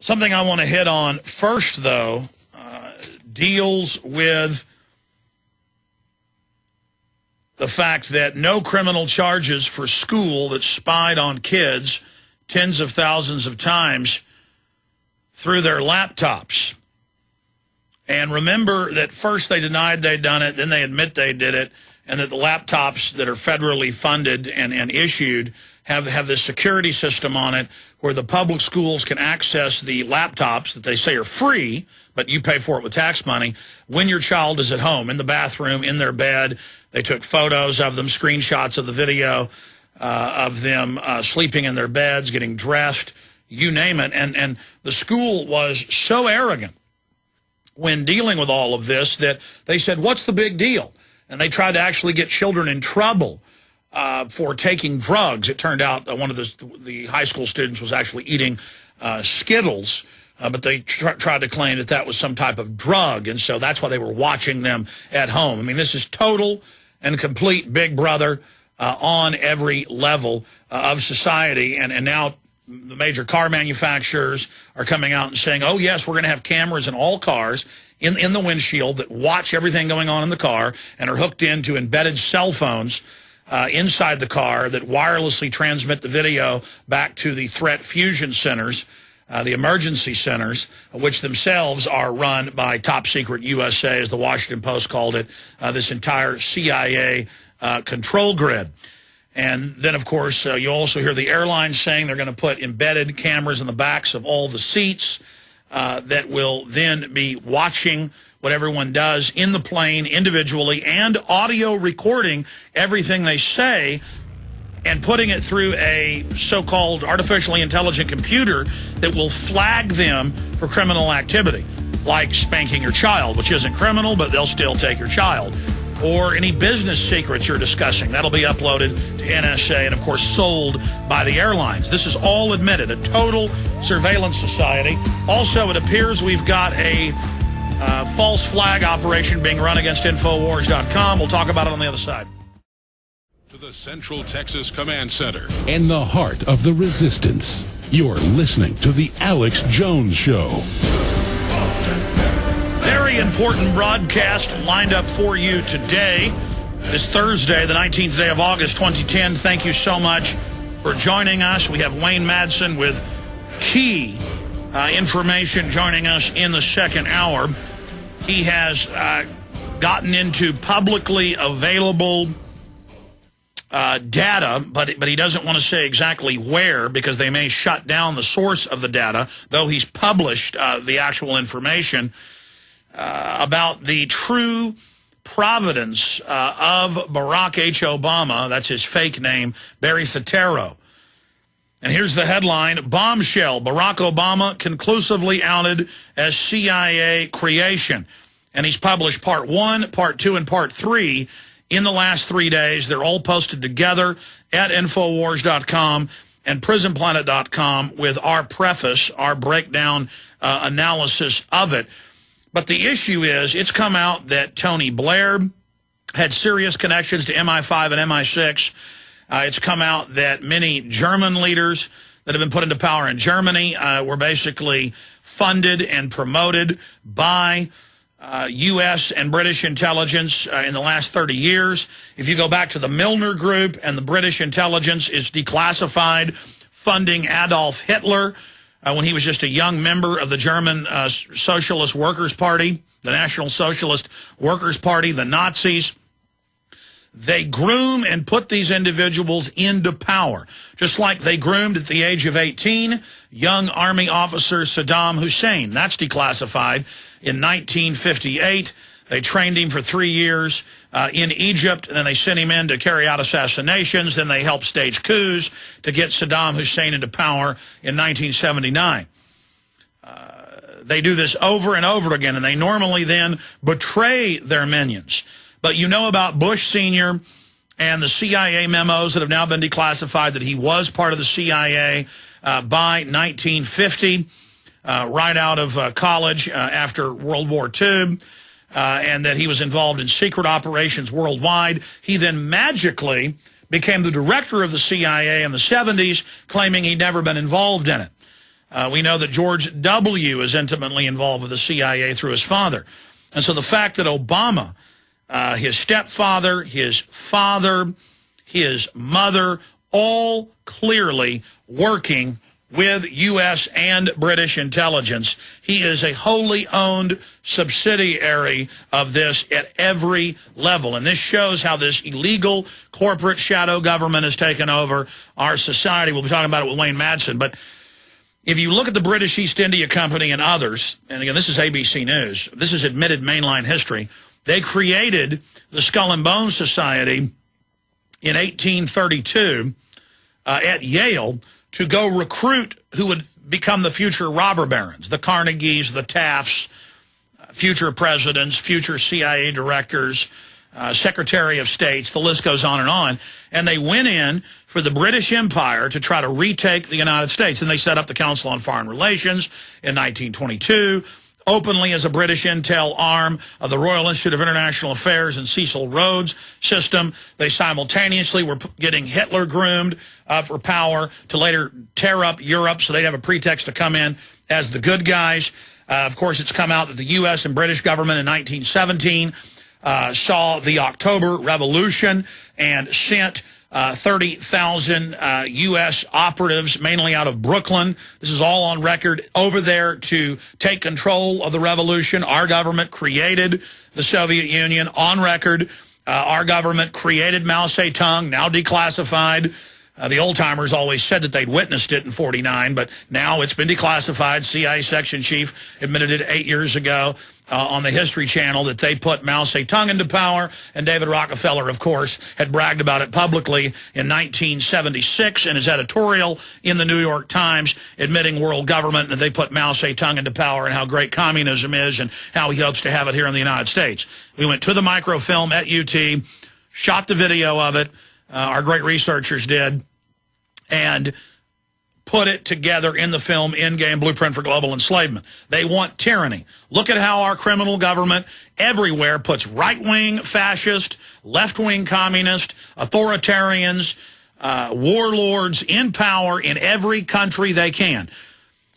Something I want to hit on first, though, deals with the fact that no criminal charges for school that spied on kids tens of thousands of times through their laptops. And remember that first they denied they'd done it, then they admit they did it, and that the laptops that are federally funded and issued have this security system on it where the public schools can access the laptops that they say are free, but you pay for it with tax money, when your child is at home, in the bathroom, in their bed. They took photos of them, screenshots of the video of them sleeping in their beds, getting dressed, you name it. And the school was so arrogant when dealing with all of this that they said, what's the big deal? And they tried to actually get children in trouble for taking drugs. It turned out one of the high school students was actually eating Skittles, but they tried to claim that that was some type of drug, and so that's why they were watching them at home. I mean, this is total and complete Big Brother on every level of society, and now the major car manufacturers are coming out and saying, oh, yes, we're going to have cameras in all cars in the windshield that watch everything going on in the car and are hooked into embedded cell phones inside the car that wirelessly transmit the video back to the threat fusion centers, the emergency centers, which themselves are run by Top Secret USA, as the Washington Post called it, this entire CIA control grid. And then, of course, you also hear the airlines saying they're going to put embedded cameras in the backs of all the seats that will then be watching what everyone does in the plane individually and audio recording everything they say and putting it through a so-called artificially intelligent computer that will flag them for criminal activity, like spanking your child, which isn't criminal, but they'll still take your child. Or any business secrets you're discussing. That'll be uploaded to NSA and, of course, sold by the airlines. This is all admitted, a total surveillance society. Also, it appears we've got a false flag operation being run against Infowars.com. We'll talk about it on the other side. To the Central Texas Command Center in the heart of the resistance. You're listening to The Alex Jones Show. Very important broadcast lined up for you today. This Thursday, the 19th day of August, 2010. Thank you so much for joining us. We have Wayne Madsen with key information joining us in the second hour. He has gotten into publicly available data, but he doesn't want to say exactly where because they may shut down the source of the data, though he's published the actual information about the true providence of Barack H. Obama. That's his fake name, Barry Soetoro. And here's the headline: Bombshell, Barack Obama conclusively outed as CIA creation. And he's published part 1, part 2, and part 3 in the last 3 days. They're all posted together at Infowars.com and PrisonPlanet.com with our preface, our breakdown analysis of it. But the issue is, it's come out that Tony Blair had serious connections to MI5 and MI6. It's come out that many German leaders that have been put into power in Germany were basically funded and promoted by U.S. and British intelligence in the last 30 years. If you go back to the Milner Group and the British intelligence is declassified, funding Adolf Hitler when he was just a young member of the German Socialist Workers' Party, the National Socialist Workers' Party, the Nazis. They groom and put these individuals into power, just like they groomed at the age of 18 young Army officer Saddam Hussein. That's declassified in 1958. They trained him for 3 years in Egypt, and then they sent him in to carry out assassinations. Then they helped stage coups to get Saddam Hussein into power in 1979. They do this over and over again, and they normally then betray their minions. But you know about Bush Sr. and the CIA memos that have now been declassified, that he was part of the CIA by 1950, right out of college after World War II, and that he was involved in secret operations worldwide. He then magically became the director of the CIA in the 70s, claiming he'd never been involved in it. We know that George W. is intimately involved with the CIA through his father. And so the fact that Obama, his stepfather, his father, his mother, all clearly working with U.S. and British intelligence. He is a wholly owned subsidiary of this at every level. And this shows how this illegal corporate shadow government has taken over our society. We'll be talking about it with Wayne Madsen. But if you look at the British East India Company and others, and again, this is ABC News, this is admitted mainline history, they created the Skull and Bones Society in 1832 at Yale to go recruit who would become the future robber barons, the Carnegies, the Tafts, future presidents, future CIA directors, Secretary of States, the list goes on. And they went in for the British Empire to try to retake the United States. And they set up the Council on Foreign Relations in 1922, openly as a British intel arm of the Royal Institute of International Affairs and Cecil Rhodes system. They simultaneously were getting Hitler groomed for power to later tear up Europe so they'd have a pretext to come in as the good guys. Of course, it's come out that the U.S. and British government in 1917 saw the October Revolution and sent 30,000 U.S. operatives, mainly out of Brooklyn. This is all on record over there to take control of the revolution. Our government created the Soviet Union on record. Our government created Mao Zedong, now declassified. The old-timers always said that they'd witnessed it in 49, but now it's been declassified. CIA section chief admitted it 8 years ago on the History Channel that they put Mao Zedong into power, and David Rockefeller, of course, had bragged about it publicly in 1976 in his editorial in the New York Times, admitting world government that they put Mao Zedong into power and how great communism is and how he hopes to have it here in the United States. We went to the microfilm at UT, shot the video of it, our great researchers did, and put it together in the film Endgame Blueprint for Global Enslavement. They want tyranny. Look at how our criminal government everywhere puts right-wing fascist, left-wing communist, authoritarians, warlords in power in every country they can.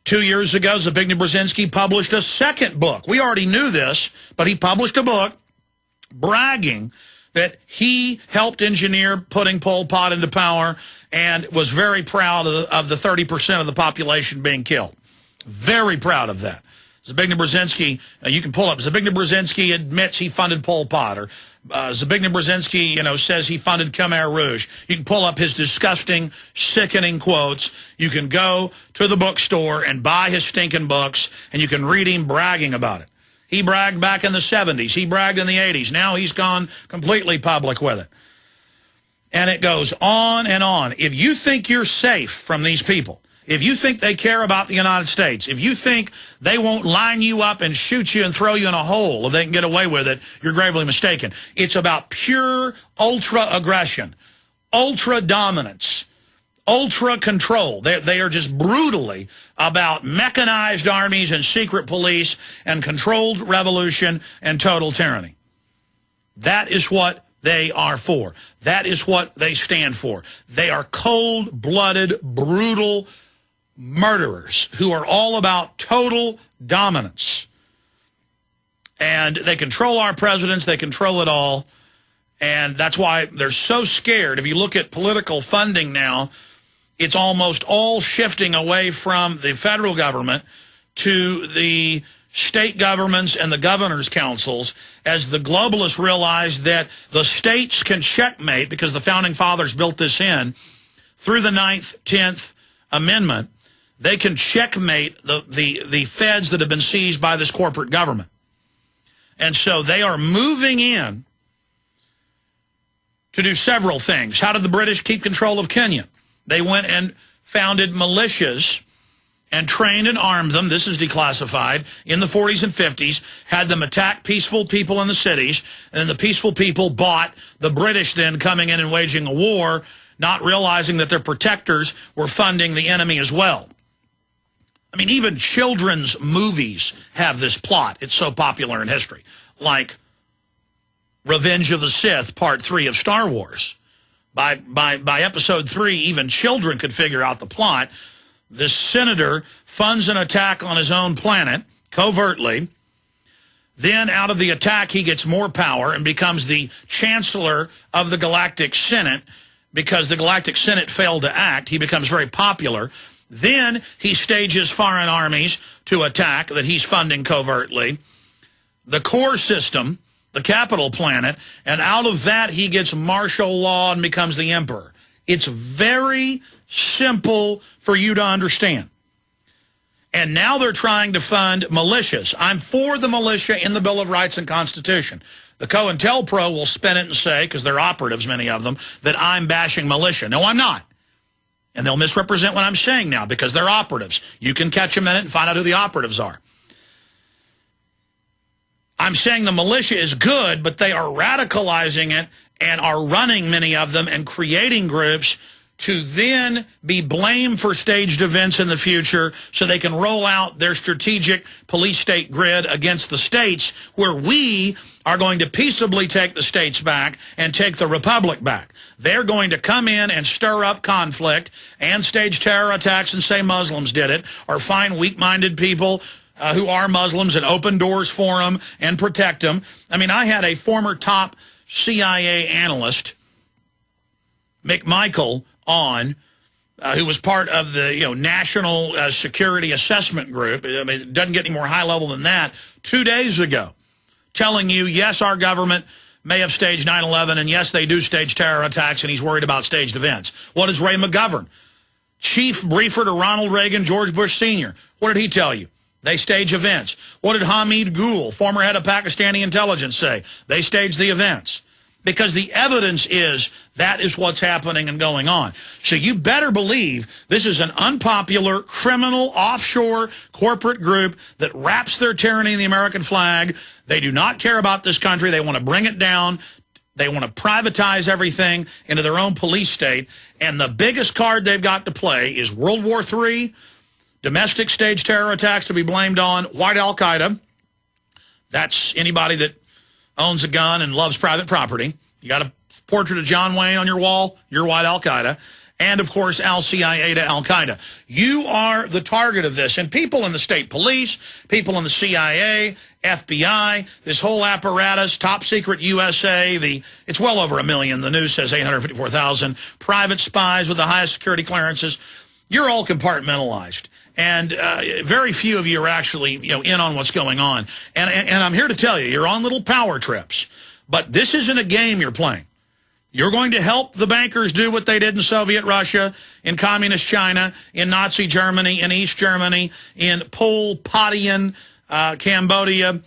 2 years ago, Zbigniew Brzezinski published a second book. We already knew this, but he published a book bragging that he helped engineer putting Pol Pot into power and was very proud of the 30% of the population being killed. Very proud of that. Zbigniew Brzezinski, you can pull up, Zbigniew Brzezinski admits he funded Pol Pot, or Zbigniew Brzezinski, says he funded Khmer Rouge. You can pull up his disgusting, sickening quotes. You can go to the bookstore and buy his stinking books, and you can read him bragging about it. He bragged back in the 70s. He bragged in the 80s. Now he's gone completely public with it. And it goes on and on. If you think you're safe from these people, if you think they care about the United States, if you think they won't line you up and shoot you and throw you in a hole if they can get away with it, you're gravely mistaken. It's about pure ultra-aggression, ultra-dominance, ultra-control. They are just brutally about mechanized armies and secret police and controlled revolution and total tyranny. That is what they are for. That is what they stand for. They are cold-blooded, brutal murderers who are all about total dominance. And they control our presidents. They control it all. And that's why they're so scared. If you look at political funding now, it's almost all shifting away from the federal government to the state governments and the governor's councils as the globalists realize that the states can checkmate, because the founding fathers built this in, through the 9th, 10th Amendment, they can checkmate the feds that have been seized by this corporate government. And so they are moving in to do several things. How did the British keep control of Kenya? They went and founded militias and trained and armed them, this is declassified, in the 40s and 50s, had them attack peaceful people in the cities, and then the peaceful people bought the British then coming in and waging a war, not realizing that their protectors were funding the enemy as well. I mean, even children's movies have this plot. It's so popular in history. Like Revenge of the Sith, Part 3 of Star Wars. By episode 3, even children could figure out the plot. This senator funds an attack on his own planet, covertly. Then out of the attack, he gets more power and becomes the chancellor of the Galactic Senate. Because the Galactic Senate failed to act, he becomes very popular. Then he stages foreign armies to attack that he's funding covertly. The core system, the capital planet, and out of that he gets martial law and becomes the emperor. It's very simple for you to understand. And now they're trying to fund militias. I'm for the militia in the Bill of Rights and Constitution. The COINTELPRO will spin it and say, because they're operatives, many of them, that I'm bashing militia. No, I'm not. And they'll misrepresent what I'm saying now because they're operatives. You can catch them in it and find out who the operatives are. I'm saying the militia is good, but they are radicalizing it and are running many of them and creating groups to then be blamed for staged events in the future so they can roll out their strategic police state grid against the states where we are going to peaceably take the states back and take the republic back. They're going to come in and stir up conflict and stage terror attacks and say Muslims did it, or find weak-minded people who are Muslims and open doors for them and protect them. I mean, I had a former top CIA analyst, McMichael, on, who was part of the National Security Assessment Group. I mean, it doesn't get any more high level than that. 2 days ago, telling you, yes, our government may have staged 9/11, and yes, they do stage terror attacks, and he's worried about staged events. What is Ray McGovern, chief briefer to Ronald Reagan, George Bush Sr.? What did he tell you? They stage events. What did Hamid Gul, former head of Pakistani intelligence, say? They stage the events. Because the evidence is that is what's happening and going on. So you better believe this is an unpopular, criminal, offshore corporate group that wraps their tyranny in the American flag. They do not care about this country. They want to bring it down. They want to privatize everything into their own police state. And the biggest card they've got to play is World War III, domestic stage terror attacks to be blamed on, white al-Qaeda. That's anybody that owns a gun and loves private property. You got a portrait of John Wayne on your wall, you're white al-Qaeda. And, of course, al-CIA to al-Qaeda. You are the target of this. And people in the state police, people in the CIA, FBI, this whole apparatus, top secret USA, it's well over 1 million. The news says 854,000. Private spies with the highest security clearances. You're all compartmentalized. And very few of you are actually, in on what's going on. And I'm here to tell you, you're on little power trips. But this isn't a game you're playing. You're going to help the bankers do what they did in Soviet Russia, in Communist China, in Nazi Germany, in East Germany, in Pol Potian Cambodia.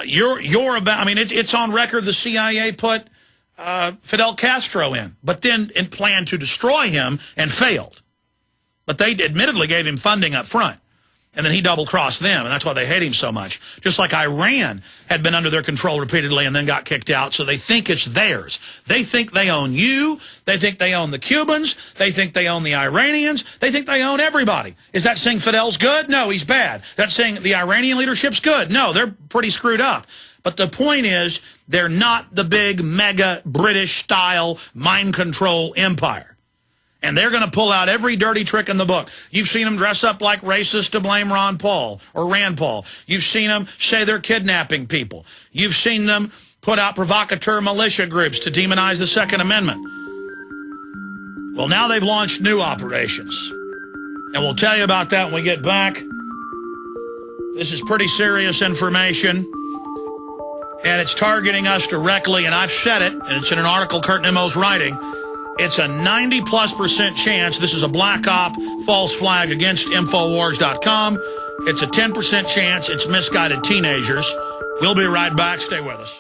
You're about, I mean, it's on record the CIA put Fidel Castro in, but then planned to destroy him and failed. But they admittedly gave him funding up front. And then he double-crossed them, and that's why they hate him so much. Just like Iran had been under their control repeatedly and then got kicked out, so they think it's theirs. They think they own you. They think they own the Cubans. They think they own the Iranians. They think they own everybody. Is that saying Fidel's good? No, he's bad. That's saying the Iranian leadership's good? No, they're pretty screwed up. But the point is, they're not the big, mega, British-style mind control empire. And they're going to pull out every dirty trick in the book. You've seen them dress up like racists to blame Ron Paul or Rand Paul. You've seen them say they're kidnapping people. You've seen them put out provocateur militia groups to demonize the Second Amendment. Well, now they've launched new operations. And we'll tell you about that when we get back. This is pretty serious information. And it's targeting us directly. And I've said it, and it's in an article Kurt Nimmo's writing. It's a 90+% chance this is a black op false flag against Infowars.com. It's a 10% chance it's misguided teenagers. We'll be right back. Stay with us.